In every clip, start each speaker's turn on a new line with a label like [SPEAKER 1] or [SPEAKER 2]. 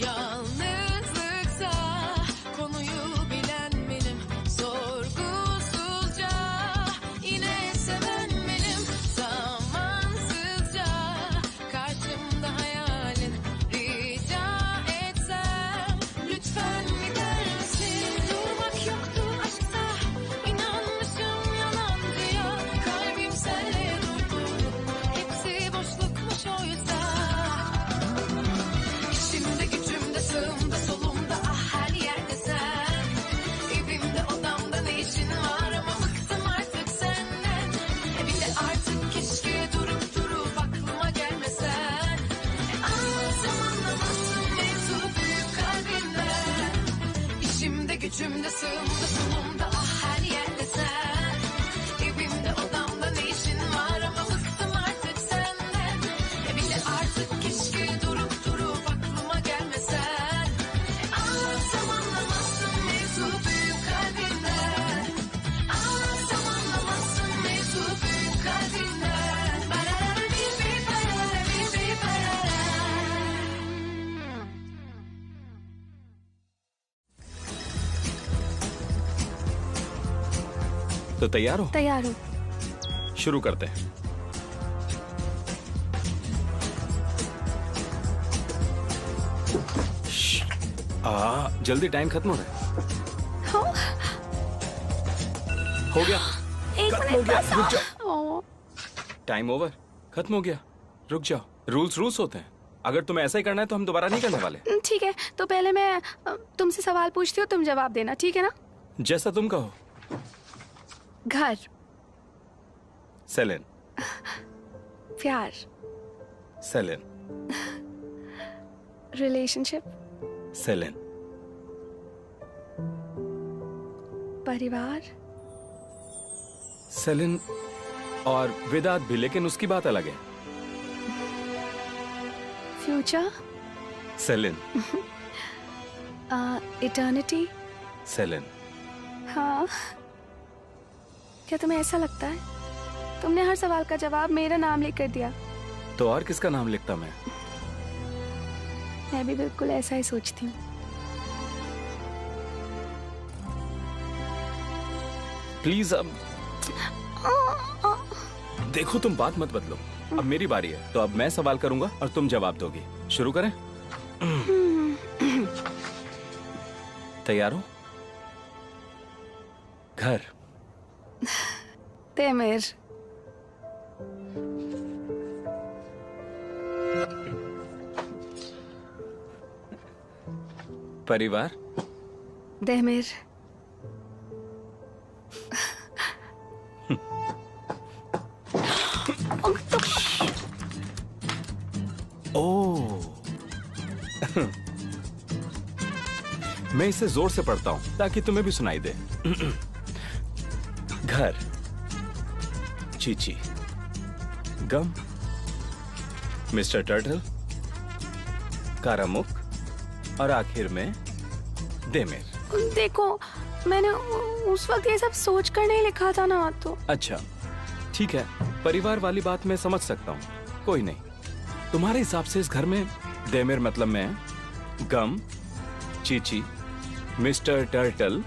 [SPEAKER 1] Yalnızlıksa konuyu bilen benim, sorgusuzca yine seven benim, zamansızca karşımda hayalin, rica etsem lütfen gider misin? Durmak yoktu aşkta, inanmışım yalancıya, kalbim senle durdu, hepsi boşlukmuş oysa. İçimde gücümde sağımda solumda ah her yerde sen, evimde odamda ne işin var ama bıktım artık senden. Bir de artık keşke durup durup aklıma gelmesen. Anlasam anlamazsın mevzu büyük kalbinden. İçimde gücümde sağımda solumda ah her yerde sen, evimde odamda ne işin var ama bıktım artık senden. Bir de artık keşke durup durup aklıma gelmesen. Anlatsam anlamazsın mevzu büyük kalbinden. Anlatsam anlamazsın mevzu büyük kalbinden. Barara bir barara bir barara.
[SPEAKER 2] तो तैयार हो?
[SPEAKER 3] तैयार हूँ।
[SPEAKER 2] शुरू करते हैं। जल्दी, time खत्म हो रहा है।
[SPEAKER 3] हाँ।
[SPEAKER 2] हो गया,
[SPEAKER 3] एक
[SPEAKER 2] खत्म हो
[SPEAKER 3] मिनट
[SPEAKER 2] गया,
[SPEAKER 3] बस।
[SPEAKER 2] रुक जाओ।
[SPEAKER 3] ओ,
[SPEAKER 2] टाइम ओवर, खत्म हो गया, रुक जाओ। रूल्स होते हैं, अगर तुम्हें ऐसा ही करना है तो हम दोबारा नहीं करने वाले।
[SPEAKER 3] ठीक है, तो पहले मैं तुमसे सवाल पूछती हूँ, तुम जवाब देना, ठीक है ना?
[SPEAKER 2] जैसा तुम कहो।
[SPEAKER 3] घर,
[SPEAKER 2] सेलेन,
[SPEAKER 3] प्यार,
[SPEAKER 2] सेलेन,
[SPEAKER 3] रिलेशनशिप,
[SPEAKER 2] सेलेन,
[SPEAKER 3] परिवार,
[SPEAKER 2] सेलेन और विदात भी, लेकिन उसकी बात अलग है।
[SPEAKER 3] Future,
[SPEAKER 2] Selene,
[SPEAKER 3] eternity.
[SPEAKER 2] सेलेन।
[SPEAKER 3] हाँ, क्या तुम्हें ऐसा लगता है? तुमने हर सवाल का जवाब मेरा नाम लिख कर दिया।
[SPEAKER 2] तो और किसका नाम लिखता मैं?
[SPEAKER 3] मैं भी बिल्कुल ऐसा ही सोचती हूँ।
[SPEAKER 2] प्लीज अब देखो, तुम बात मत बदलो। अब मेरी बारी है, तो अब मैं सवाल करूंगा और तुम जवाब दोगी। शुरू करें? तैयार हो? घर,
[SPEAKER 3] तेमिर,
[SPEAKER 2] परिवार,
[SPEAKER 3] देमिर,
[SPEAKER 2] ओह मैं इसे जोर से पढ़ता हूं ताकि तुम्हें भी सुनाई दे। घर, चीची, गम, मिस्टर टर्टल, कारामुक और आखिर में देमेर।
[SPEAKER 3] देखो, मैंने उस वक्त ये सब सोच कर नहीं लिखा था ना, तो।
[SPEAKER 2] अच्छा, ठीक है, परिवार वाली बात मैं समझ सकता हूँ, कोई नहीं। तुम्हारे हिसाब से इस घर में देमेर मतलब मैं, गम, चीची, मिस्टर टर्टल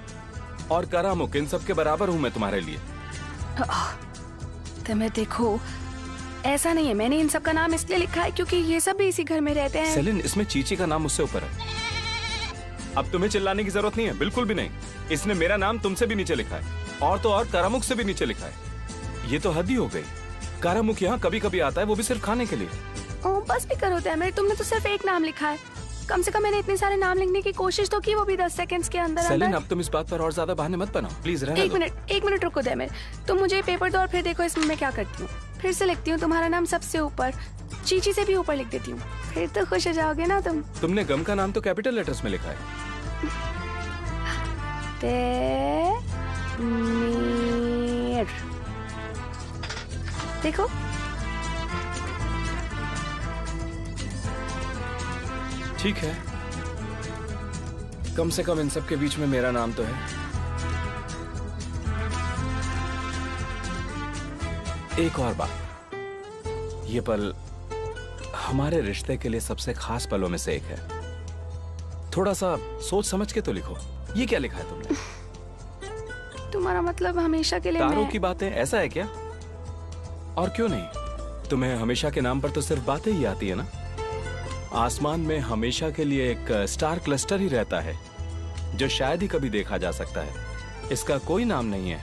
[SPEAKER 2] और कारामुक, इन सब के बराबर हूँ मैं तुम्हारे लिए।
[SPEAKER 3] तेमिर देखो, ऐसा नहीं है। मैंने इन सब का नाम इसलिए लिखा है क्योंकि ये सब भी इसी घर में रहते हैं।
[SPEAKER 2] सेलिन, इसमें चीची का नाम मुझसे ऊपर है। अब तुम्हें चिल्लाने की जरूरत नहीं है, बिल्कुल भी नहीं। इसने मेरा नाम तुमसे भी नीचे लिखा है, और तो और कारामुक से भी नीचे लिखा है। ये तो हद ही हो गई। कारामुक यहाँ कभी कभी आता है, वो भी सिर्फ खाने के लिए।
[SPEAKER 3] ओ, बस भी करो तेमिर, तुमने तो सिर्फ एक नाम लिखा है। कम से कम मैंने इतने सारे नाम लिखने की कोशिश तो की, वो भी 10 सेकंड्स के अंदर।
[SPEAKER 2] सेलिन, अब तुम इस बात पर और ज्यादा बहाने मत बनाओ, प्लीज रहने दो।
[SPEAKER 3] एक मिनट रुको देमिर, तुम मुझे ये पेपर दो और फिर देखो इसमें मैं क्या करती हूँ। फिर से लिखती हूँ तुम्हारा नाम सबसे ऊपर, चीची से भी ऊपर लिख देती हूँ, फिर तो खुश हो जाओगे ना तुम।
[SPEAKER 2] तुमने गम का नाम तो कैपिटल लेटर्स में लिखा है।
[SPEAKER 3] देखो,
[SPEAKER 2] ठीक है, कम से कम इन सब के बीच में मेरा नाम तो है। एक और बात, ये पल हमारे रिश्ते के लिए सबसे खास पलों में से एक है। थोड़ा सा सोच समझ के तो लिखो। ये क्या लिखा है तुमने?
[SPEAKER 3] तुम्हारा मतलब हमेशा के लिए
[SPEAKER 2] तारों
[SPEAKER 3] मैं...
[SPEAKER 2] की बातें, ऐसा है क्या? और क्यों नहीं, तुम्हें हमेशा के नाम पर तो सिर्फ बातें ही आती है ना। आसमान में हमेशा के लिए एक स्टार क्लस्टर ही रहता है जो शायद ही कभी देखा जा सकता है। इसका कोई नाम नहीं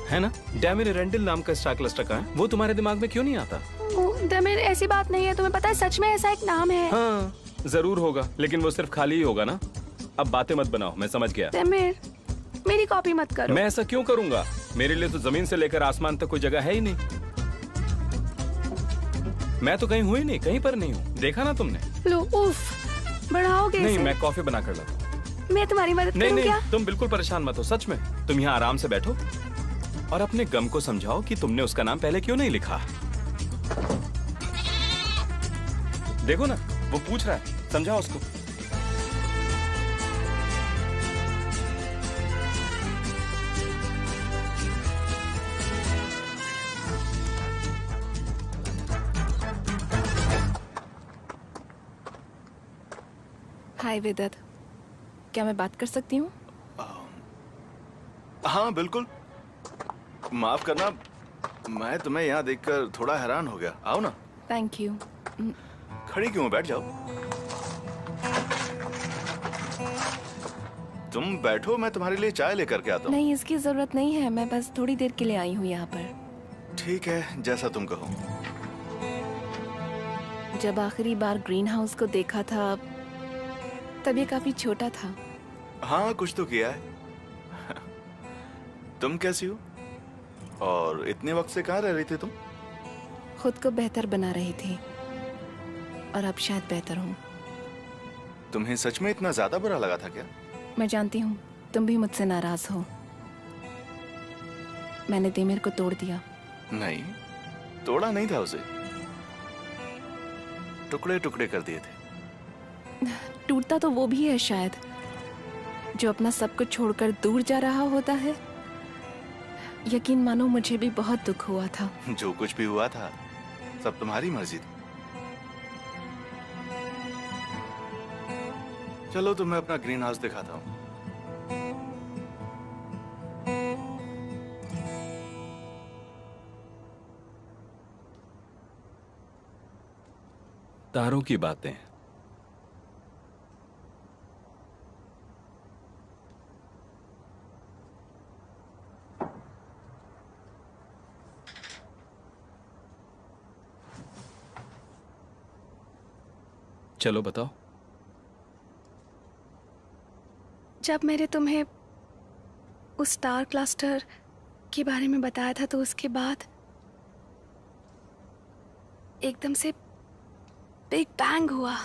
[SPEAKER 2] है ना? डेमिर रेंडल नाम का स्टार क्लस्टर का है, वो तुम्हारे दिमाग में क्यों नहीं आता?
[SPEAKER 3] डेमिर, ऐसी बात नहीं है, तुम्हें पता है सच में ऐसा एक नाम है।
[SPEAKER 2] हाँ जरूर होगा, लेकिन वो सिर्फ खाली ही होगा ना। अब बातें मत बनाओ, मैं समझ गया।
[SPEAKER 3] डेमिर, मेरी कॉपी मत करो।
[SPEAKER 2] मैं ऐसा क्यों करूंगा? मेरे लिए तो जमीन से लेकर आसमान तक कोई जगह है ही नहीं। मैं तो कहीं हूँ ही नहीं, कहीं पर नहीं हूँ। देखा ना तुमने?
[SPEAKER 3] लो उफ, बढ़ाओगे
[SPEAKER 2] नहीं,
[SPEAKER 3] इसे?
[SPEAKER 2] मैं कॉफी बना कर लाता हूँ।
[SPEAKER 3] मैं तुम्हारी मदद
[SPEAKER 2] नहीं
[SPEAKER 3] करूं
[SPEAKER 2] नहीं,
[SPEAKER 3] क्या?
[SPEAKER 2] तुम बिल्कुल परेशान मत हो, सच में। तुम यहाँ आराम से बैठो और अपने गम को समझाओ कि तुमने उसका नाम पहले क्यों नहीं लिखा। देखो ना, वो पूछ रहा है, समझाओ उसको।
[SPEAKER 4] हाय वेदत, क्या मैं बात कर सकती हूँ?
[SPEAKER 5] हाँ बिल्कुल। माफ करना, मैं तुम्हें यहाँ देखकर थोड़ा हैरान हो गया। आओ ना।
[SPEAKER 4] Thank you.
[SPEAKER 5] खड़ी क्यों हो? बैठ जाओ। तुम बैठो, मैं तुम्हारे लिए चाय लेकर के आता हूँ।
[SPEAKER 4] नहीं, इसकी जरूरत नहीं है, मैं बस थोड़ी देर के लिए आई हूँ यहाँ पर।
[SPEAKER 5] ठीक है, जैसा तुम कहो।
[SPEAKER 4] जब आखिरी बार ग्रीन हाउस को देखा था तब ये काफी छोटा था।
[SPEAKER 5] हाँ, कुछ तो किया है। तुम कैसी हो? और इतने वक्त से कहाँ रह रही थी तुम?
[SPEAKER 4] खुद को बेहतर बना रही थी और अब शायद बेहतर हूँ।
[SPEAKER 5] तुम्हें सच में इतना ज्यादा बुरा लगा था क्या?
[SPEAKER 4] मैं जानती हूँ तुम भी मुझसे नाराज हो। मैंने देमिर को तोड़ दिया।
[SPEAKER 5] नहीं, तोड़ा नहीं था उसे, टुकड़े टुकड़े कर दिए थे।
[SPEAKER 4] टूटता तो वो भी है शायद, जो अपना सब कुछ छोड़कर दूर जा रहा होता है। यकीन मानो, मुझे भी बहुत दुख हुआ था।
[SPEAKER 5] जो कुछ भी हुआ था सब तुम्हारी मर्जी थी। चलो तुम्हें अपना ग्रीन हाउस दिखाता हूँ।
[SPEAKER 2] तारों की बातें। चलो बताओ।
[SPEAKER 3] जब मैंने तुम्हें उस स्टार क्लस्टर के बारे में बताया था तो उसके बाद एकदम से बिग बैंग हुआ,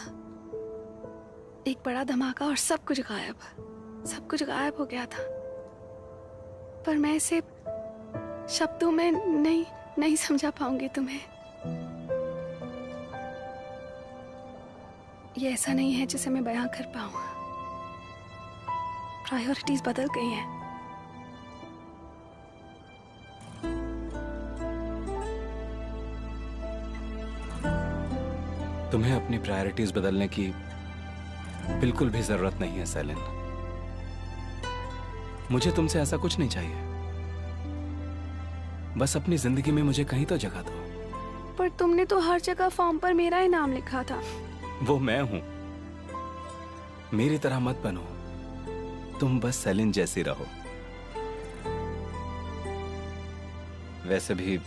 [SPEAKER 3] एक बड़ा धमाका और सब कुछ गायब हो गया था। पर मैं इसे शब्दों में नहीं समझा पाऊंगी तुम्हें। ये ऐसा नहीं है जिसे मैं बयां कर पाऊं। प्रायोरिटीज बदल गई हैं।
[SPEAKER 2] तुम्हें अपनी प्रायोरिटीज बदलने की बिल्कुल भी जरूरत नहीं है सेलिन। मुझे तुमसे ऐसा कुछ नहीं चाहिए। बस अपनी जिंदगी में मुझे कहीं तो जगह दो।
[SPEAKER 3] पर तुमने तो हर जगह फॉर्म पर मेरा ही नाम लिखा था।
[SPEAKER 2] वो मैं हूं। मेरी तरह मत बनो, तुम बस सेलिन जैसी रहो। वैसे भी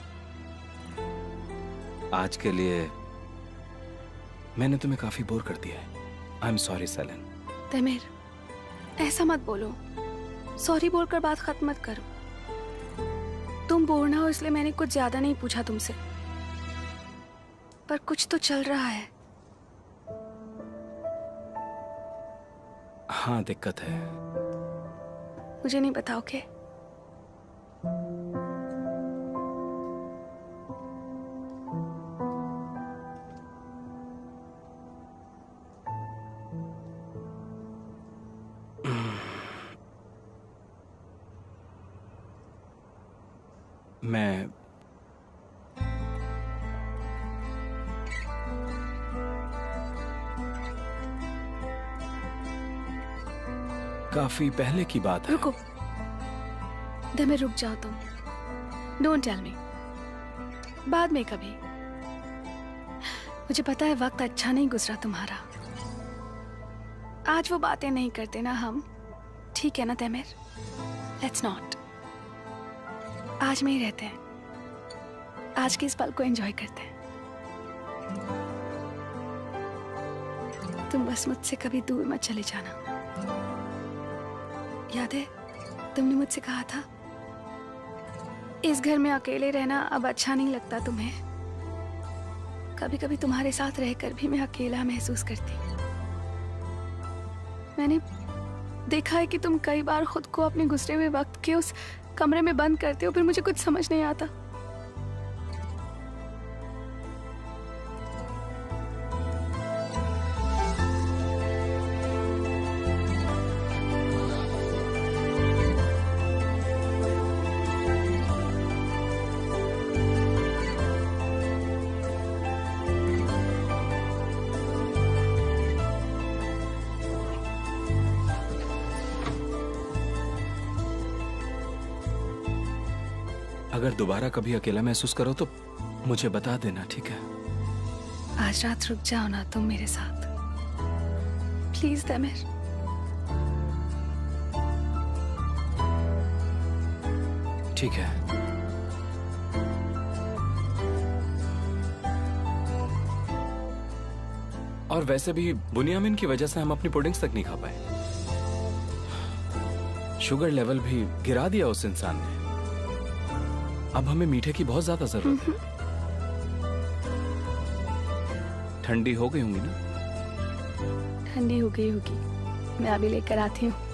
[SPEAKER 2] आज के लिए मैंने तुम्हें काफी बोर कर दिया है। I am sorry Selin.
[SPEAKER 3] Tamir, ऐसा मत बोलो। सॉरी बोलकर बात खत्म मत करो। तुम बोर ना हो इसलिए मैंने कुछ ज्यादा नहीं पूछा तुमसे, पर कुछ तो चल रहा है।
[SPEAKER 2] हाँ, दिक्कत है।
[SPEAKER 3] मुझे नहीं बताओगे?
[SPEAKER 2] काफी पहले की बात है।
[SPEAKER 3] रुको, दमे रुक जाओ तुम। Don't tell me. बाद में कभी। मुझे पता है वक्त अच्छा नहीं गुजरा तुम्हारा। आज वो बातें नहीं करते ना हम, ठीक है ना तैमेर? Let's not. आज में ही रहते हैं, आज के इस पल को एंजॉय करते हैं। तुम बस मुझसे कभी दूर मत चले जाना। याद है तुमने मुझसे कहा था इस घर में अकेले रहना अब अच्छा नहीं लगता तुम्हें। कभी कभी तुम्हारे साथ रहकर भी मैं अकेला महसूस करती। मैंने देखा है कि तुम कई बार खुद को अपने गुजरे हुए वक्त के उस कमरे में बंद करते हो, फिर मुझे कुछ समझ नहीं आता।
[SPEAKER 2] अगर दोबारा कभी अकेला महसूस करो तो मुझे बता देना, ठीक है?
[SPEAKER 3] आज रात रुक जाओ ना तुम मेरे साथ, प्लीज तैमेर।
[SPEAKER 2] ठीक है। और वैसे भी बुनियामिन की वजह से हम अपनी पुडिंग्स तक नहीं खा पाए। शुगर लेवल भी गिरा दिया उस इंसान ने। अब हमें मीठे की बहुत ज्यादा जरूरत है। ठंडी हो गई होंगी ना?
[SPEAKER 3] ठंडी हो गई होगी, मैं अभी लेकर आती हूँ।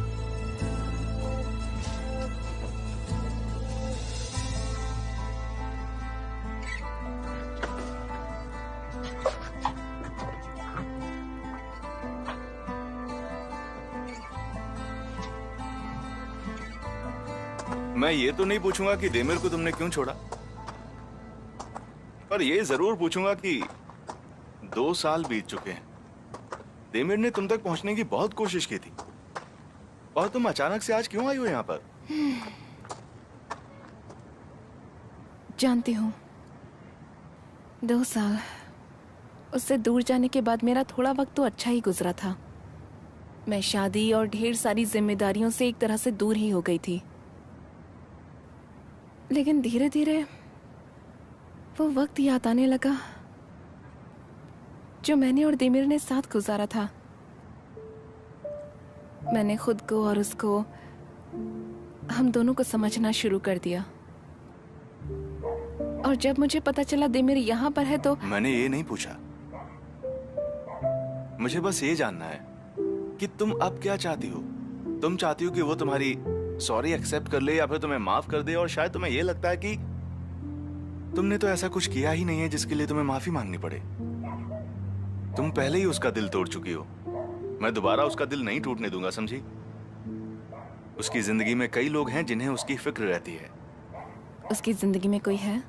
[SPEAKER 5] मैं ये तो नहीं पूछूंगा कि देमिर को तुमने क्यों छोड़ा, पर ये जरूर पूछूंगा कि 2 साल बीत चुके हैं। देमिर ने तुम तक पहुंचने की बहुत कोशिश की थी, और तुम अचानक से आज क्यों आई हो यहाँ पर?
[SPEAKER 4] जानती हूँ, 2 साल उससे दूर जाने के बाद मेरा थोड़ा वक्त तो अच्छा ही गुजरा था। मैं शादी और ढेर सारी जिम्मेदारियों से एक तरह से दूर ही हो गई थी, लेकिन धीरे धीरे वो वक्त याद आने लगा जो मैंने और देमिर ने साथ गुजारा था। मैंने खुद को और उसको, हम दोनों को समझना शुरू कर दिया। और जब मुझे पता चला देमिर यहाँ पर है तो
[SPEAKER 5] मैंने ये नहीं पूछा। मुझे बस ये जानना है कि तुम अब क्या चाहती हो। तुम चाहती हो कि वो तुम्हारी सॉरी एक्सेप्ट कर ले, या फिर तुम्हें माफ कर दे, और शायद तुम्हें यह लगता है कि तुमने तो ऐसा कुछ किया ही नहीं है जिसके लिए तुम्हें माफी मांगनी पड़े। तुम पहले ही उसका दिल तोड़ चुकी हो। मैं दोबारा उसका दिल नहीं टूटने दूंगा, समझी? उसकी जिंदगी में कई लोग हैं जिन्हें उसकी फिक्र रहती है।
[SPEAKER 4] उसकी जिंदगी में कोई है?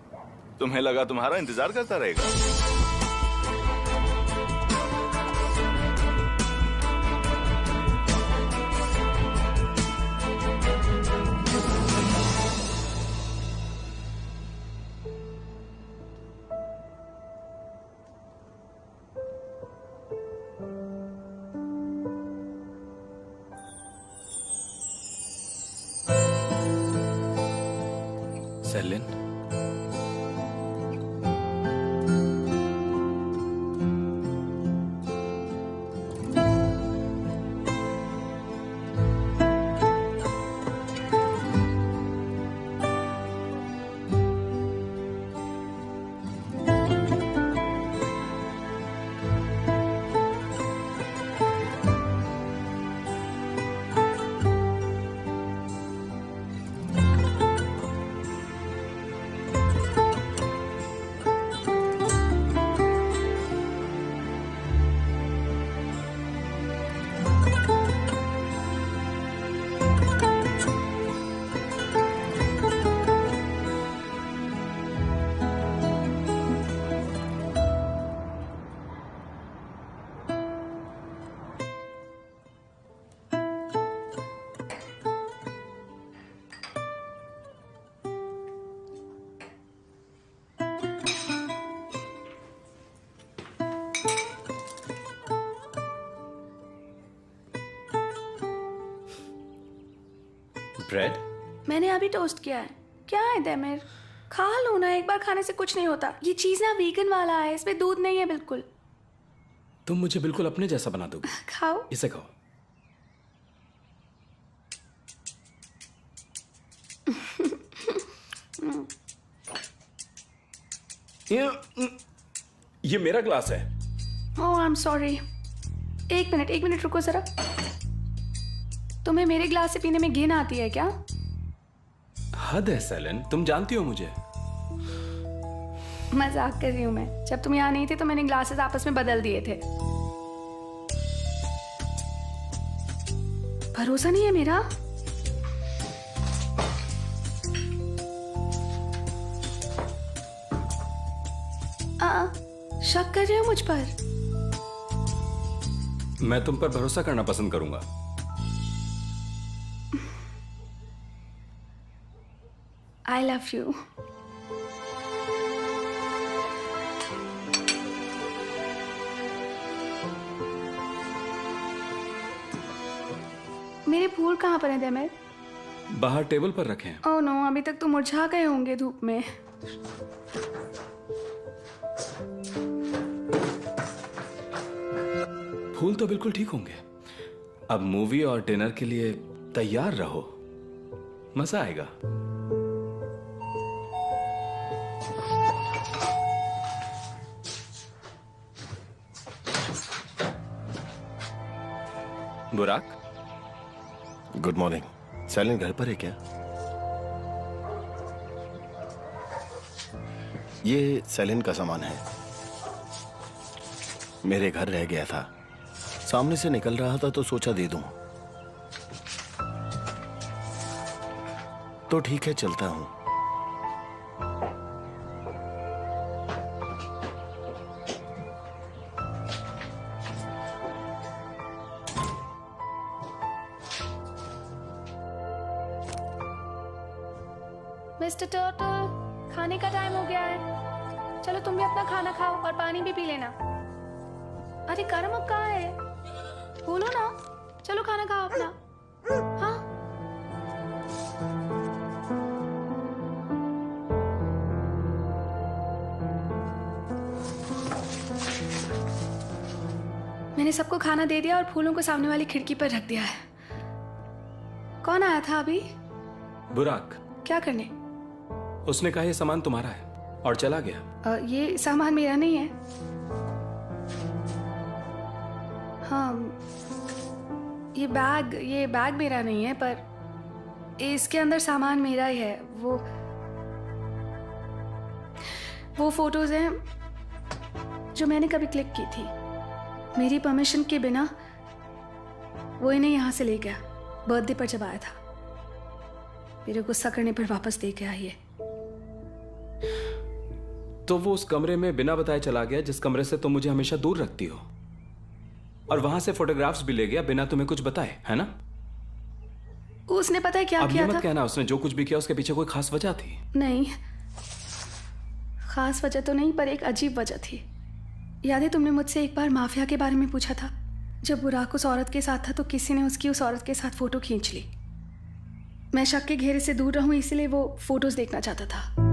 [SPEAKER 5] तुम्हें लगा तुम्हारा इंतजार करता रहेगा?
[SPEAKER 2] Celine, bread?
[SPEAKER 3] मैंने अभी टोस्ट किया है। क्या है देमिर, खा लो ना, एक बार खाने से कुछ नहीं होता। ये चीज ना वीगन वाला है, इसमें दूध नहीं है बिल्कुल।
[SPEAKER 2] तुम मुझे बिल्कुल अपने जैसा बना दोगे।
[SPEAKER 3] खाओ।
[SPEAKER 2] इसे खाओ। ये मेरा ग्लास है।
[SPEAKER 3] ओह आई एम सॉरी। एक मिनट रुको जरा। तुम्हें मेरे ग्लास से पीने में घिन आती है क्या?
[SPEAKER 2] हद है सेलिन, तुम जानती हो मुझे।
[SPEAKER 3] मजाक कर रही हूँ मैं। जब तुम यहाँ नहीं थे तो मैंने ग्लासेस आपस में बदल दिए थे। भरोसा नहीं है मेरा? शक कर रहे हो मुझ पर?
[SPEAKER 2] मैं तुम पर भरोसा करना पसंद करूंगा।
[SPEAKER 3] I love you. मेरे फूल कहाँ पर हैं देमिर?
[SPEAKER 2] बाहर टेबल पर रखे हैं।
[SPEAKER 3] ओह नो, अभी तक तो मुरझा गए होंगे धूप में।
[SPEAKER 2] फूल तो बिल्कुल ठीक होंगे। अब मूवी और डिनर के लिए तैयार रहो, मजा आएगा। बुराक,
[SPEAKER 6] गुड मॉर्निंग। सेलिन घर पर है क्या? ये सेलिन का सामान है, मेरे घर रह गया था। सामने से निकल रहा था तो सोचा दे दूं। तो ठीक है, चलता हूं।
[SPEAKER 3] मिस्टर टर्टल, खाने का टाइम हो गया है। चलो तुम भी अपना खाना खाओ और पानी भी पी लेना। अरे गरम अब कहाँ है? बोलो ना। चलो खाना खाओ अपना। हाँ। मैंने सबको खाना दे दिया और फूलों को सामने वाली खिड़की पर रख दिया है। कौन आया था अभी?
[SPEAKER 2] बुराक।
[SPEAKER 3] क्या करने?
[SPEAKER 2] उसने कहा ये सामान तुम्हारा है और चला गया।
[SPEAKER 3] ये सामान मेरा नहीं है। हाँ, ये बैग मेरा नहीं है, पर इसके अंदर सामान मेरा ही है। वो फोटोज हैं जो मैंने कभी क्लिक की थी। मेरी परमिशन के बिना वो इन्हें यहाँ से ले गया। बर्थडे पर जब आया था, मेरे गुस्सा करने पर वापस दे के आई है।
[SPEAKER 2] तो वो उस कमरे में बिना बताए चला गया जिस कमरे से तुम मुझे हमेशा दूर रखती हो, और वहां से फोटोग्राफ्स भी ले गया बिना तुम्हें कुछ बताए, है ना?
[SPEAKER 3] उसने पता है क्या
[SPEAKER 2] अब
[SPEAKER 3] किया
[SPEAKER 2] ये
[SPEAKER 3] था?
[SPEAKER 2] मत कहना उसने जो कुछ भी किया उसके पीछे कोई खास वजह थी।
[SPEAKER 3] नहीं, खास वजह तो नहीं, पर एक अजीब वजह थी। याद है तुमने मुझसे एक बार माफिया के बारे में पूछा था? जब बुराक उस औरत के साथ था तो किसी ने उसकी उस औरत के साथ फोटो खींच ली। मैं शक के घेरे से दूर रहूं इसलिए वो फोटोज देखना चाहता था।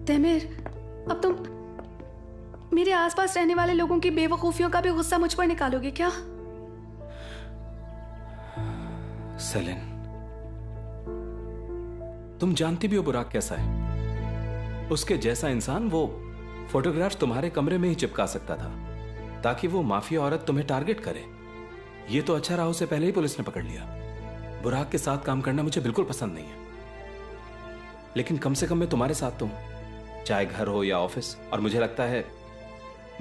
[SPEAKER 3] तेमिर, अब तुम मेरे आसपास रहने वाले लोगों की बेवकूफियों का भी गुस्सा मुझ पर निकालोगे क्या?
[SPEAKER 2] सेलिन, तुम जानती भी हो बुराक कैसा है। उसके जैसा इंसान वो फोटोग्राफ्स तुम्हारे कमरे में ही चिपका सकता था ताकि वो माफिया औरत तुम्हें टारगेट करे। ये तो अच्छा रहा उसे पहले ही पुलिस ने पकड़ लिया। बुराक के साथ काम करना मुझे बिल्कुल पसंद नहीं है, लेकिन कम से कम मैं तुम्हारे साथ तो हूं, चाहे घर हो या ऑफिस। और मुझे लगता है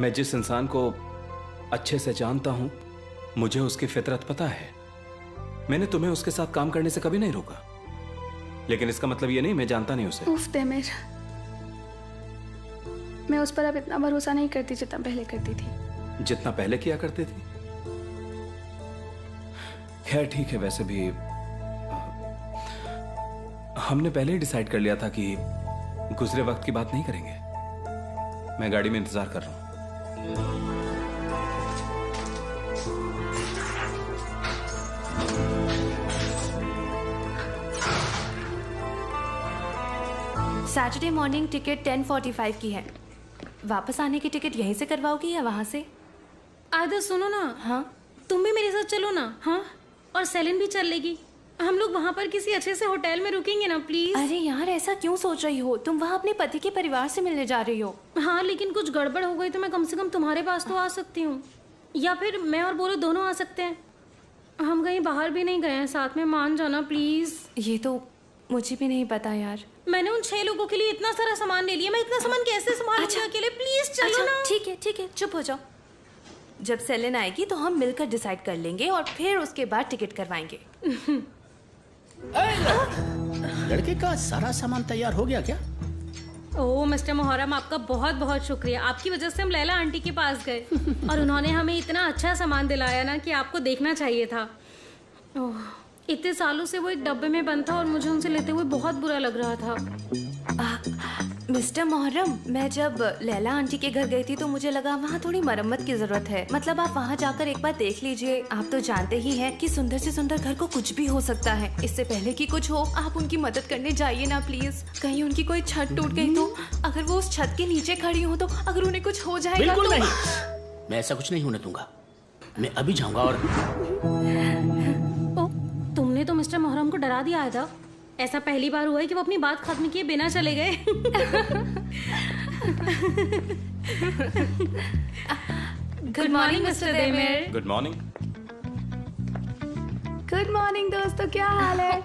[SPEAKER 2] मैं जिस इंसान को अच्छे से जानता हूं, मुझे उसकी फितरत पता है। मैंने तुम्हें उसके साथ काम करने से कभी नहीं रोका, लेकिन इसका मतलब ये नहीं मैं जानता नहीं उसे।
[SPEAKER 3] उफ तेमिर, मैं उस पर अब इतना भरोसा नहीं करती जितना पहले करती थी।
[SPEAKER 2] जितना पहले किया करती थी? खैर ठीक है, वैसे भी हमने पहले ही डिसाइड कर लिया था कि गुजरे वक्त की बात नहीं करेंगे। मैं गाड़ी में इंतजार कर रहा हूं।
[SPEAKER 7] सैटरडे मॉर्निंग टिकट 10:45 की है। वापस आने की टिकट यहीं से करवाओगी या वहाँ से?
[SPEAKER 8] आदर सुनो ना,
[SPEAKER 7] हाँ
[SPEAKER 8] तुम भी मेरे साथ चलो ना। हाँ, और सेलिन भी चल लेगी। हम लोग वहाँ पर किसी अच्छे से होटल में रुकेंगे ना प्लीज।
[SPEAKER 7] अरे यार ऐसा क्यों सोच रही हो? तुम वहाँ अपने पति के परिवार से मिलने जा रही हो।
[SPEAKER 8] हाँ, लेकिन कुछ गड़बड़ हो गई तो मैं कम से कम तुम्हारे पास तो आ सकती हूँ, या फिर मैं और बोलो दोनों आ सकते हैं। हम कहीं बाहर भी नहीं गए हैं साथ में, मान जाना प्लीज।
[SPEAKER 7] ये तो मुझे भी नहीं पता यार।
[SPEAKER 8] मैंने उन 6 लोगों के लिए इतना सारा सामान ले लिया, मैं इतना सामान कैसे संभालूंगी अकेले? प्लीज चलो ना।
[SPEAKER 7] ठीक है, चुप हो जाओ। जब सेलिन आएगी तो हम मिलकर डिसाइड कर लेंगे और फिर उसके बाद टिकट करवाएंगे।
[SPEAKER 9] लड़के का सारा सामान तैयार हो गया क्या?
[SPEAKER 8] ओह मिस्टर मोहर्रम, आपका बहुत बहुत शुक्रिया। आपकी वजह से हम लैला आंटी के पास गए और उन्होंने हमें इतना अच्छा सामान दिलाया ना कि आपको देखना चाहिए था। ओह, इतने सालों से वो एक डब्बे में बंद था और मुझे उनसे लेते हुए बहुत बुरा लग रहा था।
[SPEAKER 7] मिस्टर मोहर्रम, मैं जब लैला आंटी के घर गई थी तो मुझे लगा वहाँ थोड़ी मरम्मत की जरूरत है। मतलब आप वहाँ जाकर एक बार देख लीजिए। आप तो जानते ही हैं कि सुंदर से सुंदर घर को कुछ भी हो सकता है। इससे पहले कि कुछ हो, आप उनकी मदद करने जाइए ना प्लीज। कहीं उनकी कोई छत टूट गई तो, अगर वो उस छत के नीचे खड़ी हो तो अगर उन्हें कुछ हो जाएगा
[SPEAKER 9] बिल्कुल
[SPEAKER 7] तो...
[SPEAKER 9] नहीं, मैं ऐसा कुछ नहीं होने दूंगा। मैं अभी जाऊंगा और
[SPEAKER 8] तुमने तो मिस्टर मोहर्रम को डरा दिया था। ऐसा पहली बार हुआ है कि वो अपनी बात खत्म किए बिना चले गए।
[SPEAKER 7] Good morning mister Demir.
[SPEAKER 2] Good morning.
[SPEAKER 3] Good morning दोस्तों, क्या हाल है?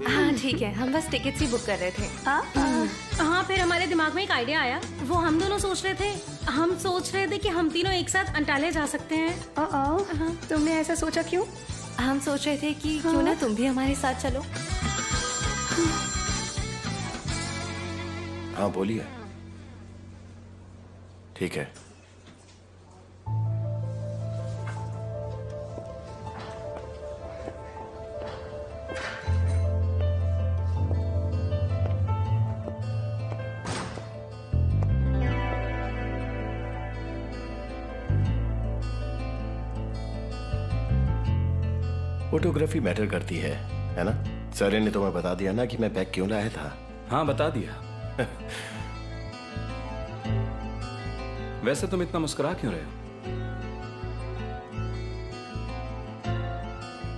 [SPEAKER 7] हाँ ठीक है, हम बस टिकट्स ही बुक कर रहे थे।
[SPEAKER 8] हाँ, फिर हमारे दिमाग में एक आइडिया आया। वो हम दोनों सोच रहे थे कि हम तीनों एक साथ अंटालिया जा सकते हैं।
[SPEAKER 3] तुमने ऐसा सोचा क्यों?
[SPEAKER 7] हम सोच रहे थे कि क्यों ना तुम भी हमारे साथ चलो।
[SPEAKER 6] हाँ बोलिए। ठीक है। फोटोग्राफी मैटर करती है ना? सर ने तुम्हें बता दिया ना कि मैं बैग क्यों लाया था?
[SPEAKER 2] हाँ बता दिया। वैसे तुम इतना मुस्कुरा क्यों रहे हो?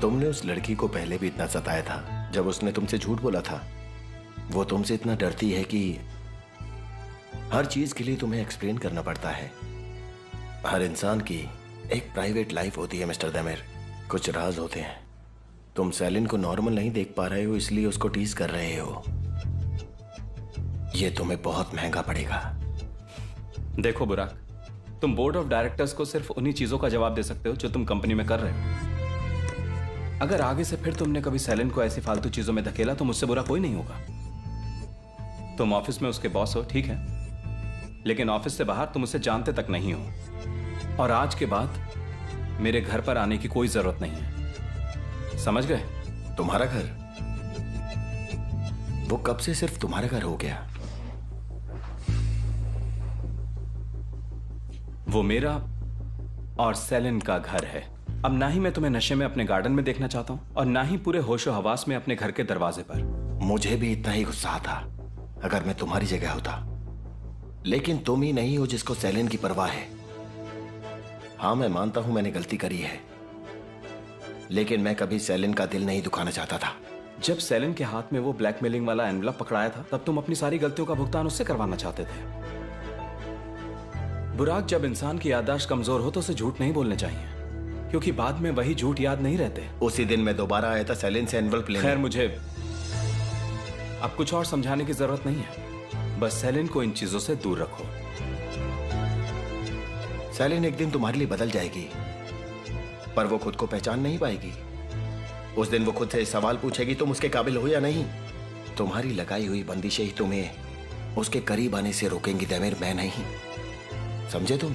[SPEAKER 6] तुमने उस लड़की को पहले भी इतना सताया था जब उसने तुमसे झूठ बोला था। वो तुमसे इतना डरती है कि हर चीज के लिए तुम्हें एक्सप्लेन करना पड़ता है। हर इंसान की एक प्राइवेट लाइफ होती है मिस्टर देमेर, कुछ राज होते हैं। तुम सेलिन को नॉर्मल नहीं देख पा रहे हो, इसलिए उसको टीज कर रहे हो। ये तुम्हें बहुत महंगा पड़ेगा।
[SPEAKER 2] देखो बुराक, तुम बोर्ड ऑफ डायरेक्टर्स को सिर्फ उन्हीं चीजों का जवाब दे सकते हो जो तुम कंपनी में कर रहे हो। अगर आगे से फिर तुमने कभी सेलिन को ऐसी फालतू चीजों में धकेला तो मुझसे बुरा कोई नहीं होगा। तुम ऑफिस में उसके बॉस हो, ठीक है, लेकिन ऑफिस से बाहर तुम उसे जानते तक नहीं हो। और आज के बाद मेरे घर पर आने की कोई जरूरत नहीं है, समझ गए?
[SPEAKER 6] तुम्हारा घर? वो कब से सिर्फ तुम्हारा घर हो गया?
[SPEAKER 2] वो मेरा और सेलिन का घर है। अब ना ही मैं तुम्हें नशे में अपने गार्डन में देखना चाहता हूं और ना ही पूरे होशो हवास में अपने घर के दरवाजे पर।
[SPEAKER 6] मुझे भी इतना ही गुस्सा आता अगर मैं तुम्हारी जगह होता, लेकिन तुम ही नहीं हो जिसको सेलिन की परवाह है। हाँ मैं मानता हूं मैंने गलती करी है, लेकिन मैं कभी सेलिन का दिल नहीं दुखाना चाहता था।
[SPEAKER 2] जब सेलिन के हाथ में वो ब्लैकमेलिंग वाला एनवलप पकड़ाया था तब तुम अपनी सारी गलतियों का भुगतान उससे करवाना चाहते थे। बुराक, जब इंसान की याददाश्त कमजोर हो तो उसे झूठ नहीं बोलने चाहिए, क्योंकि बाद में वही झूठ याद नहीं रहते।
[SPEAKER 6] उसी दिन मैं दोबारा आया था सेलिन से एनवलप लेने।
[SPEAKER 2] खैर, मुझे अब कुछ और समझाने की जरूरत नहीं है। बस सेलिन को इन चीजों से दूर रखो।
[SPEAKER 6] सेलिन एक दिन तुम्हारे लिए बदल जाएगी, पर वो खुद को पहचान नहीं पाएगी। उस दिन वो खुद से सवाल पूछेगी तुम उसके काबिल हो या नहीं। तुम्हारी लगाई हुई बंदिशें ही तुम्हें उसके करीब आने से रोकेंगी देमेर, मैं नहीं। समझे तुम?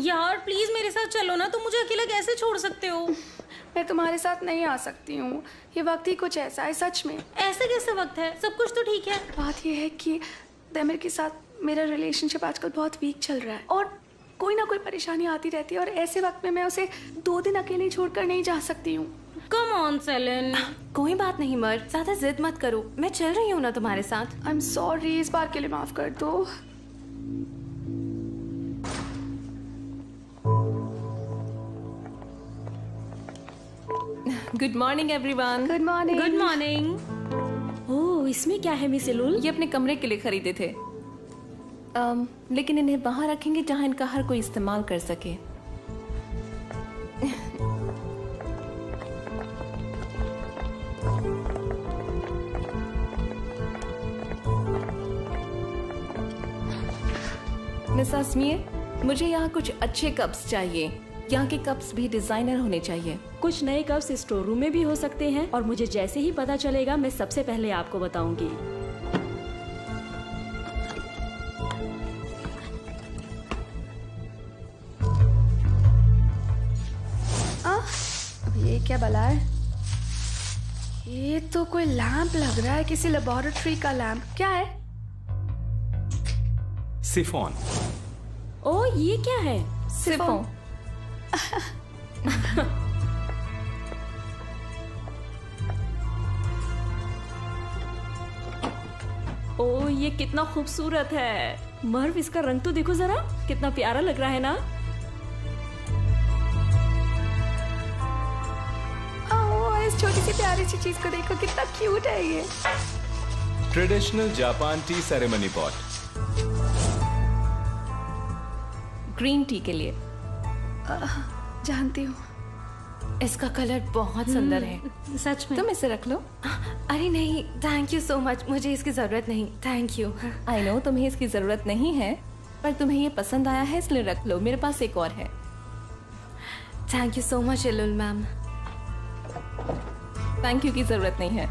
[SPEAKER 8] यार प्लीज मेरे साथ चलो ना, तुम मुझे अकेला कैसे छोड़ सकते हो?
[SPEAKER 3] मैं तुम्हारे साथ नहीं आ सकती हूँ। ये वक्त ही कुछ ऐसा है, सच में।
[SPEAKER 8] ऐसे कैसे वक्त है, सब कुछ तो ठीक है।
[SPEAKER 3] बात ये है कि दैमिर के साथ मेरा रिलेशनशिप आजकल बहुत वीक चल रहा है और कोई ना कोई परेशानी आती रहती है और ऐसे वक्त में मैं उसे 2 दिन अकेले छोड़कर नहीं जा सकती हूँ।
[SPEAKER 8] Come on Celine.
[SPEAKER 7] कोई बात नहीं मर, ज्यादा जिद मत करो, मैं चल रही हूँ ना तुम्हारे साथ।
[SPEAKER 3] आई एम सॉरी, इस बार के लिए माफ कर दो।
[SPEAKER 4] Good morning everyone.
[SPEAKER 3] Good morning.
[SPEAKER 8] Good morning. Oh, इसमें क्या है मिस एलुल?
[SPEAKER 4] ये अपने कमरे के लिए खरीदे थे, लेकिन इन्हें वहां रखेंगे जहां इनका हर कोई इस्तेमाल कर सके। मिस आसमीर, मुझे यहाँ कुछ अच्छे कप्स चाहिए। यहाँ के कप्स भी डिजाइनर होने चाहिए।
[SPEAKER 10] कुछ नए कप्स स्टोर रूम में भी हो सकते हैं और मुझे जैसे ही पता चलेगा मैं सबसे पहले आपको बताऊंगी।
[SPEAKER 3] अब ये क्या बला है? ये तो कोई लैंप लग रहा है, किसी लेबोरेटरी का लैंप। क्या है?
[SPEAKER 2] सिफोन।
[SPEAKER 10] ओह, ये क्या है?
[SPEAKER 4] सिफोन।
[SPEAKER 10] ओह, ये कितना खूबसूरत है। मर्व, इसका रंग तो देखो जरा, कितना प्यारा लग रहा है ना।
[SPEAKER 3] ओह, इस छोटी सी प्यारी सी चीज को देखो, कितना क्यूट है ये।
[SPEAKER 2] Traditional Japan T ceremony pot.
[SPEAKER 4] Green tea के लिए।
[SPEAKER 3] जानती हूँ।
[SPEAKER 7] इसका कलर बहुत सुंदर है।
[SPEAKER 8] सच में।
[SPEAKER 4] तुम इसे रख लो।
[SPEAKER 7] अरे नहीं, थैंक यू सो मच, मुझे इसकी जरूरत नहीं। Thank you.
[SPEAKER 4] आई नो तुम्हें इसकी जरूरत नहीं है, पर तुम्हें ये पसंद आया है इसलिए रख लो। मेरे पास एक और है।
[SPEAKER 7] Thank you so much Elul ma'am.
[SPEAKER 4] Thank you की जरूरत नहीं है।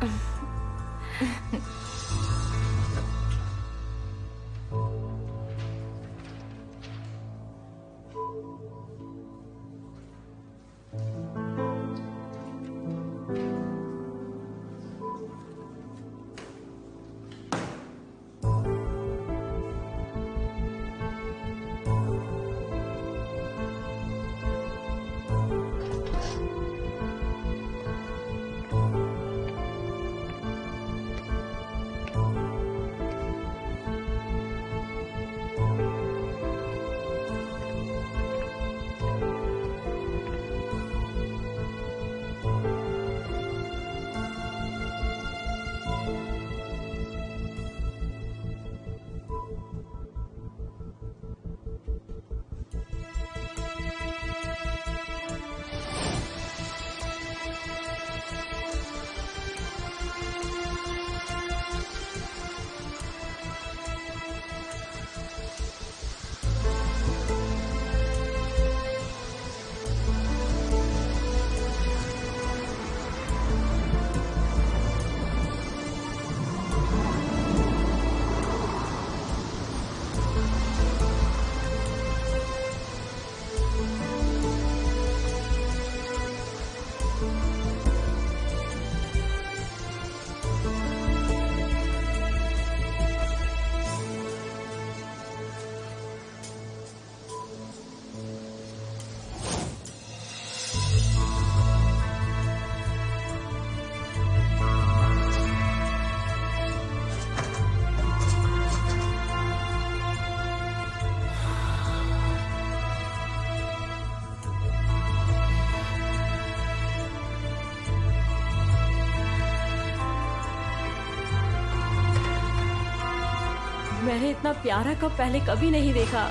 [SPEAKER 10] मैंने इतना प्यारा कप पहले कभी नहीं देखा।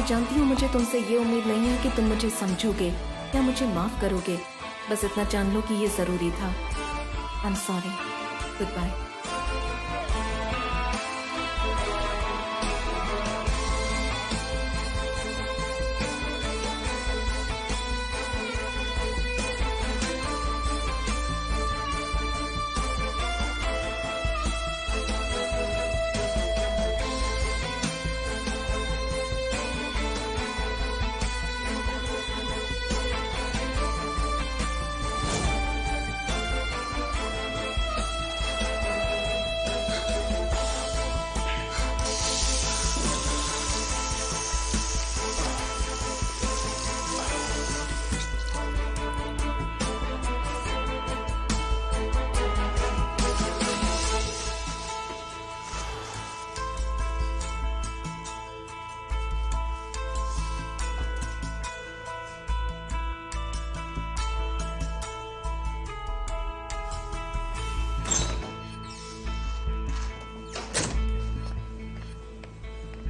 [SPEAKER 4] मैं जानती हूँ मुझे तुमसे ये उम्मीद नहीं है कि तुम मुझे समझोगे या मुझे माफ करोगे। बस इतना जान लो कि ये जरूरी था। I am sorry. Goodbye.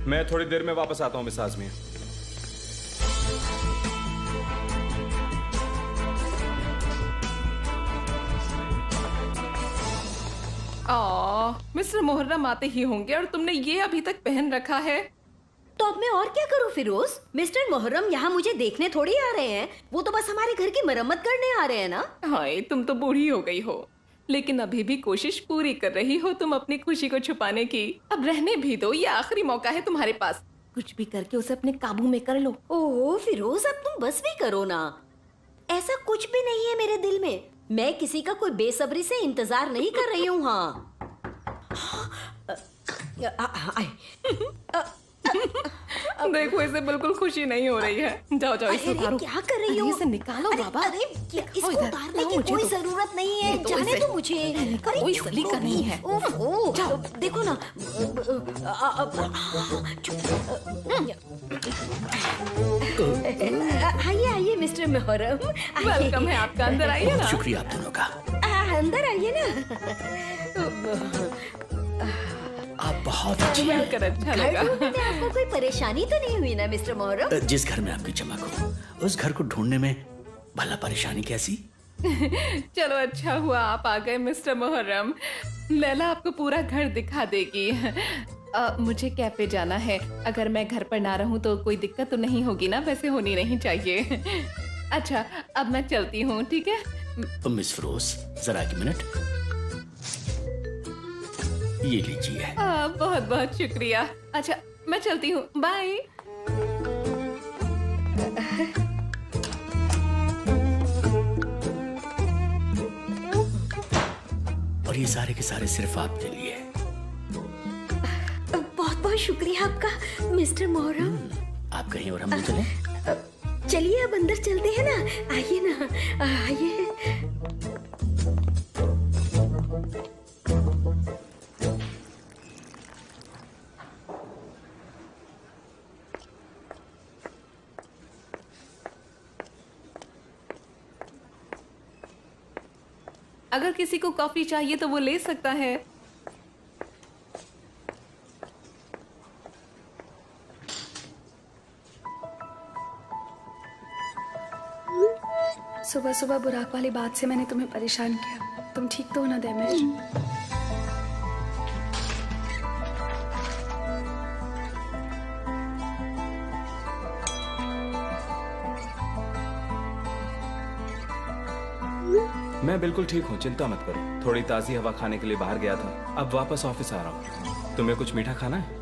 [SPEAKER 2] मैं थोड़ी देर में वापस आता हूं मिस आजमी।
[SPEAKER 4] मिस्टर मुहर्रम आते ही होंगे और तुमने ये अभी तक पहन रखा है।
[SPEAKER 11] तो अब मैं और क्या करूं फिरोज? मिस्टर मुहर्रम यहाँ मुझे देखने थोड़ी आ रहे हैं, वो तो बस हमारे घर की मरम्मत करने आ रहे हैं ना।
[SPEAKER 4] हाय, तुम तो बूढ़ी हो गई हो, लेकिन अभी भी कोशिश पूरी कर रही हो तुम अपनी खुशी को छुपाने की। अब रहने भी दो, ये आखिरी मौका है तुम्हारे पास। कुछ भी करके उसे अपने काबू में कर लो।
[SPEAKER 11] ओह फिरोज, अब तुम बस भी करो ना। ऐसा कुछ भी नहीं है मेरे दिल में। मैं किसी का कोई बेसब्री से इंतजार नहीं कर रही हूँ। हाँ
[SPEAKER 4] देखो, इसे बिल्कुल खुशी नहीं हो रही है। जाओ जाओ, इसे उतारो।
[SPEAKER 11] क्या कर रही हो?
[SPEAKER 4] इसे निकालो बाबा।
[SPEAKER 11] अरे इसको उतारने की कोई जरूरत नहीं है। जाने दो मुझे।
[SPEAKER 4] कोई सलीका नहीं है।
[SPEAKER 11] जाओ देखो ना। आइए आइए मिस्टर मुहर्रम,
[SPEAKER 4] वेलकम है आपका। अंदर आइए ना।
[SPEAKER 9] शुक्रिया आप दोनों का।
[SPEAKER 11] अंदर आइए ना।
[SPEAKER 9] आप बहुत अच्छी हैं।
[SPEAKER 11] घर ढूंढने में आपको कोई परेशानी तो नहीं हुई ना मिस्टर मुहर्रम?
[SPEAKER 9] जिस घर में आपकी चमक हो, उस घर को ढूंढने में भला परेशानी कैसी?
[SPEAKER 4] चलो अच्छा हुआ आप आ गए मिस्टर मुहर्रम। लैला आपको पूरा घर दिखा देगी। मुझे कैफे जाना है। अगर मैं घर पर ना रहूं तो कोई दिक्कत तो नहीं होगी ना? वैसे होनी नहीं चाहिए। अच्छा, अब मैं चलती हूँ, ठीक है?
[SPEAKER 9] मिस फिरोज, जरा एक मिनट। ये लीजिए।
[SPEAKER 4] बहुत बहुत शुक्रिया। अच्छा, मैं चलती हूँ। बाय।
[SPEAKER 9] और ये सारे के सारे सिर्फ आपके लिए।
[SPEAKER 11] बहुत बहुत शुक्रिया आपका मिस्टर मुहर्रम।
[SPEAKER 9] आप कहीं और हम चलें?
[SPEAKER 11] चलिए अब अंदर चलते हैं ना। आइए ना, आइए।
[SPEAKER 4] अगर किसी को कॉफी चाहिए तो वो ले सकता है।
[SPEAKER 3] सुबह सुबह बुराक वाली बात से मैंने तुम्हें परेशान किया। तुम ठीक तो हो ना देमेश?
[SPEAKER 2] मैं बिल्कुल ठीक हूँ, चिंता मत करो। थोड़ी ताज़ी हवा खाने के लिए बाहर गया था, अब वापस ऑफिस आ रहा हूँ। तुम्हें कुछ मीठा खाना है?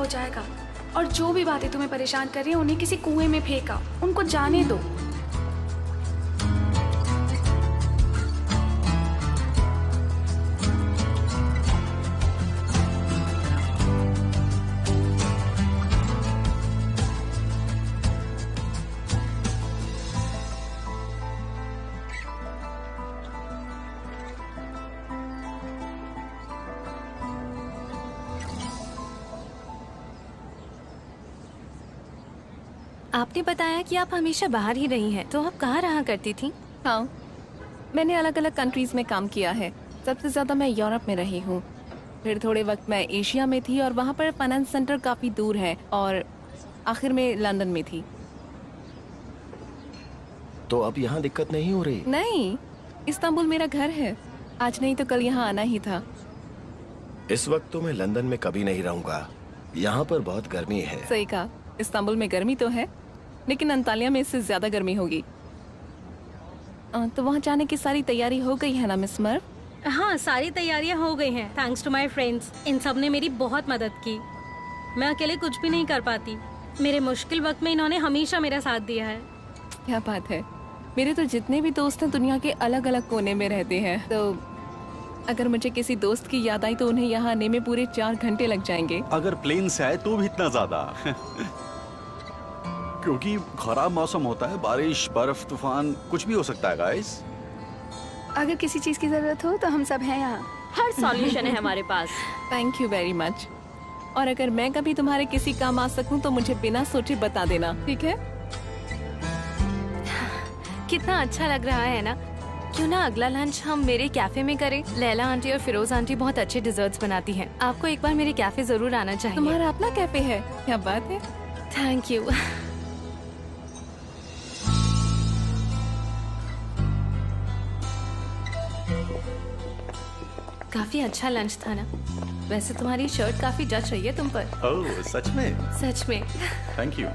[SPEAKER 3] हो जाएगा। और जो भी बातें तुम्हें परेशान कर रही हैं उन्हें किसी कुएं में फेंका, उनको जाने दो।
[SPEAKER 7] आपने बताया कि आप हमेशा बाहर ही रही हैं, तो आप कहाँ रहा करती थी?
[SPEAKER 4] हाँ, मैंने अलग अलग कंट्रीज में काम किया है। सबसे ज़्यादा मैं यूरोप में रही हूँ, फिर थोड़े वक्त मैं एशिया में थी और वहाँ पर फाइनेंस सेंटर काफ़ी दूर है, और आखिर में लंदन में थी।
[SPEAKER 6] तो अब यहाँ दिक्कत नहीं हो रही?
[SPEAKER 4] नहीं, इस्तांबुल मेरा घर है। आज नहीं तो कल यहाँ आना ही था।
[SPEAKER 6] इस वक्त तो मैं लंदन में कभी नहीं रहूंगा, यहाँ पर बहुत गर्मी है।
[SPEAKER 4] सही कहा, इस्तांबुल में गर्मी तो है, लेकिन अंतालिया में इससे ज्यादा गर्मी होगी। तो वहाँ जाने की सारी तैयारी हो गई है ना मिस मर्व?
[SPEAKER 8] हाँ, सारी तैयारियां हो गई हैं, थैंक्स टू माय फ्रेंड्स। इन सब ने मेरी बहुत मदद की। मैं अकेले कुछ भी नहीं कर पाती। मेरे मुश्किल वक्त में इन्होंने हमेशा मेरा साथ दिया है।
[SPEAKER 4] क्या बात है। मेरे तो जितने भी दोस्त हैं दुनिया के अलग अलग कोने में रहते हैं, तो अगर मुझे किसी दोस्त की याद आई तो उन्हें यहाँ आने में पूरे 4 घंटे लग जाएंगे।
[SPEAKER 12] अगर प्लेन से आए तो भी इतना ज्यादा क्योंकि खराब मौसम होता है, बारिश, बर्फ, तूफान, कुछ भी हो सकता है गाइस।
[SPEAKER 3] अगर किसी चीज की जरूरत हो तो हम सब हैं यहाँ।
[SPEAKER 10] हर सॉल्यूशन है हमारे पास।
[SPEAKER 4] Thank you very much. और अगर मैं कभी तुम्हारे किसी काम आ सकूं तो मुझे बिना सोचे बता देना, ठीक है?
[SPEAKER 7] कितना अच्छा लग रहा है ना। क्यों ना अगला लंच हम मेरे कैफे में करें? लैला आंटी और फिरोज आंटी बहुत अच्छे डिजर्ट्स बनाती हैं। आपको एक बार मेरे कैफे जरूर आना चाहिए।
[SPEAKER 4] तुम्हारा अपना कैफे है? क्या बात है।
[SPEAKER 7] Thank you. काफी अच्छा लंच था ना। वैसे तुम्हारी शर्ट काफी जच रही है तुम पर।
[SPEAKER 12] ओह, सच में?
[SPEAKER 7] सच में।
[SPEAKER 12] Thank you.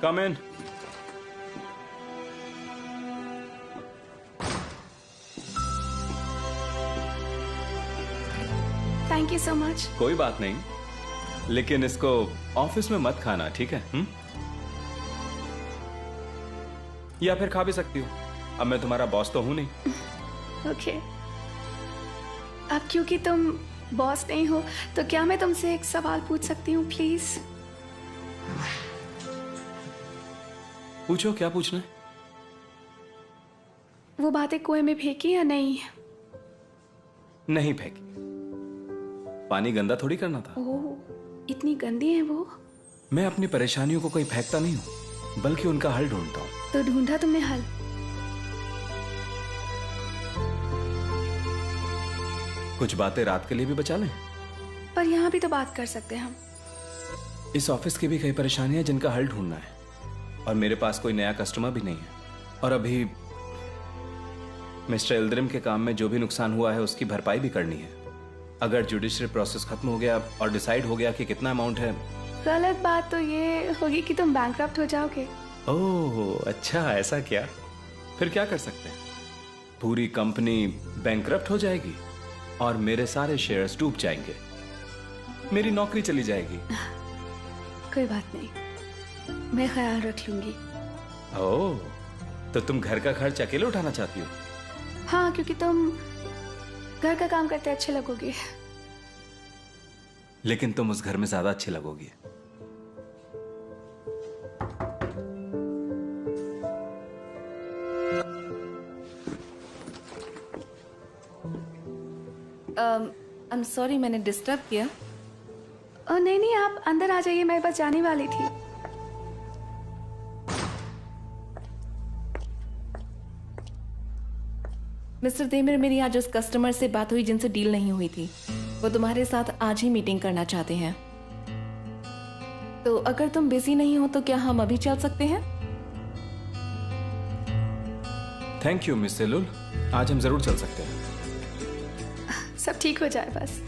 [SPEAKER 2] Come in.
[SPEAKER 3] Thank you so much.
[SPEAKER 2] कोई बात नहीं, लेकिन इसको ऑफिस में मत खाना, ठीक है? या फिर खा भी सकती हो, अब मैं तुम्हारा बॉस तो हूं नहीं।
[SPEAKER 3] ओके। अब क्योंकि तुम बॉस नहीं हो तो क्या मैं तुमसे एक सवाल पूछ सकती हूँ प्लीज?
[SPEAKER 2] पूछो, क्या पूछना है?
[SPEAKER 3] वो बातें कुएं में फेंकी या नहीं?
[SPEAKER 2] नहीं फेंकी। पानी गंदा थोड़ी करना था।
[SPEAKER 3] ओह, इतनी गंदी है वो?
[SPEAKER 2] मैं अपनी परेशानियों को कहीं फेंकता नहीं हूँ, बल्कि उनका हल ढूंढता हूँ।
[SPEAKER 3] तो ढूंढा तुमने हल?
[SPEAKER 2] कुछ बातें रात के लिए भी बचा लें।
[SPEAKER 3] पर यहाँ भी तो बात कर सकते हैं हम।
[SPEAKER 2] इस ऑफिस की भी कई परेशानियां जिनका हल ढूंढना है, और मेरे पास कोई नया कस्टमर भी नहीं है। और अभी मिस्टर इल्द्रिम के काम में जो भी नुकसान हुआ है उसकी भरपाई भी करनी है। अगर जुडिशियल प्रोसेस खत्म हो गया और डिसाइड हो गया कि कितना अमाउंट है।
[SPEAKER 3] गलत बात तो ये होगी कि तुम बैंकक्रप्ट हो जाओगे।
[SPEAKER 2] ओह अच्छा, ऐसा क्या? फिर क्या कर सकते हैं? पूरी कंपनी बैंकक्रप्ट हो जाएगी और मेरे सारे शेयर्स डूब जाएंगे, मेरी नौकरी चली जाएगी।
[SPEAKER 3] कोई बात नहीं, मैं ख्याल रख लूंगी।
[SPEAKER 2] ओह, तो तुम घर का खर्च अकेले उठाना चाहती हो?
[SPEAKER 3] हाँ, क्योंकि तुम घर का काम करते अच्छे लगोगे।
[SPEAKER 2] लेकिन तुम उस घर में ज्यादा अच्छे लगोगी।
[SPEAKER 4] I'm sorry, मैंने डिस्टर्ब किया?
[SPEAKER 3] नहीं नहीं, आप अंदर आ जाइए, मैं बस जाने वाली थी।
[SPEAKER 4] मिस्टर देमिर, मेरी आज उस कस्टमर से बात हुई जिनसे डील नहीं हुई थी। वो तुम्हारे साथ आज ही मीटिंग करना चाहते हैं। तो अगर तुम बिजी नहीं हो तो क्या हम अभी चल सकते हैं?
[SPEAKER 2] थैंक यू मिस सेलुल, आज हम जरूर चल सकते हैं।
[SPEAKER 3] सब ठीक हो जाए बस।